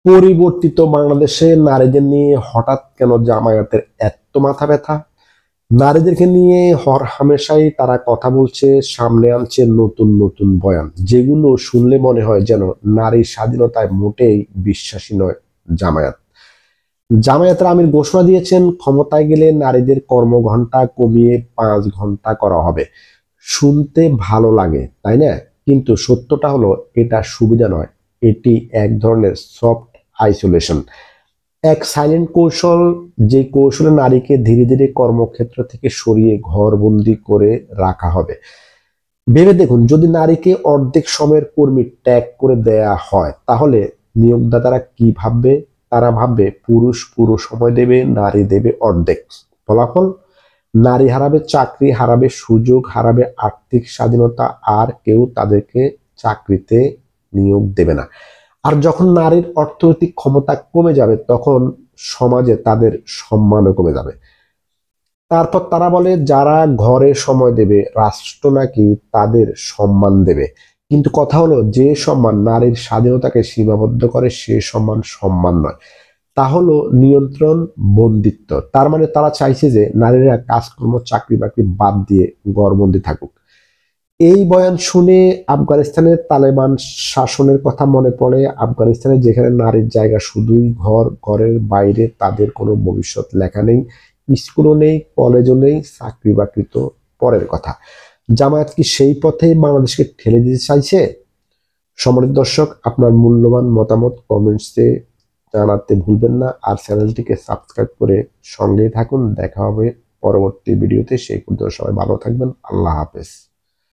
পরিবর্তিত বাংলাদেশে নারীদের নিয়ে হঠাৎ কেন জামায়াতের এত মাথা ব্যথা? নারীদেরকে নিয়ে হর হামেশাই তারা কথা বলছে, সামনে আনছে নতুন নতুন বয়ান, যেগুলো শুনলে মনে হয় যেন নারীর স্বাধীনতায় মোটেই বিশ্বাসী নয় জামায়াত। জামায়াতের আমির ঘোষণা দিয়েছেন, ক্ষমতায় গেলে নারীদের কর্মঘণ্টা কমিয়ে 5 ঘন্টা করা হবে। শুনতে ভালো লাগে, তাই না? কিন্তু সত্যটা হলো এটা সুবিধা নয়, এটি এক ধরনের সফট আইসোলেশন, এক সাইলেন্ট কৌশল, যে কৌশলে নারীকে ধীরে ধীরে কর্মক্ষেত্র থেকে সরিয়ে ঘরবন্দি করে রাখা হবে। ভেবে দেখুন, যদি নারীকে অর্ধেক সময়ের কর্মী ট্যাগ করে দেয়া হয়, তাহলে নিয়োগদাতারা কি ভাববে? তারা ভাববে পুরুষ পুরো সময় দেবে, নারী দেবে অর্ধেক। ফলাফল, নারী হারাবে চাকরি, হারাবে সুযোগ, হারাবে আর্থিক স্বাধীনতা, আর কেউ তাদেরকে চাকরিতে নিয়োগ দেবে না। আর যখন নারীর অর্থনৈতিক ক্ষমতা কমে যাবে, তখন সমাজে তাদের সম্মানও কমে যাবে। তারপর তারা বলে যারা ঘরে সময় দেবে রাষ্ট্র নাকি তাদের সম্মান দেবে। কিন্তু কথা হলো, যে সম্মান নারীর স্বাধীনতাকে সীমাবদ্ধ করে সে সম্মান সম্মান নয়, তা হলো নিয়ন্ত্রণ, বন্দিত্ব। তার মানে তারা চাইছে যে নারীরা কাজকর্ম চাকরি বাকরি বাদ দিয়ে ঘরবন্দি থাকুক। এই বয়ান শুনে আফগানিস্তানের তালেবান শাসনের কথা মনে পড়ে। আফগানিস্তানে যেখানে নারীর জায়গা শুধুই ঘর, ঘরের বাইরে তাদের কোনো ভবিষ্যৎ লেখা নেই, স্কুলও নেই, কলেজও নেই, চাকরি বাকরি তো পরের কথা। জামায়াত কি সেই পথে বাংলাদেশকে ঠেলে দিতে চাইছে? সম্মানিত দর্শক, আপনার মূল্যবান মতামত কমেন্টসে জানাতে ভুলবেন না, আর চ্যানেলটিকে সাবস্ক্রাইব করে সঙ্গেই থাকুন। দেখা হবে পরবর্তী ভিডিওতে। সেই পর্যন্ত সবাই ভালো থাকবেন। আল্লাহ হাফেজ।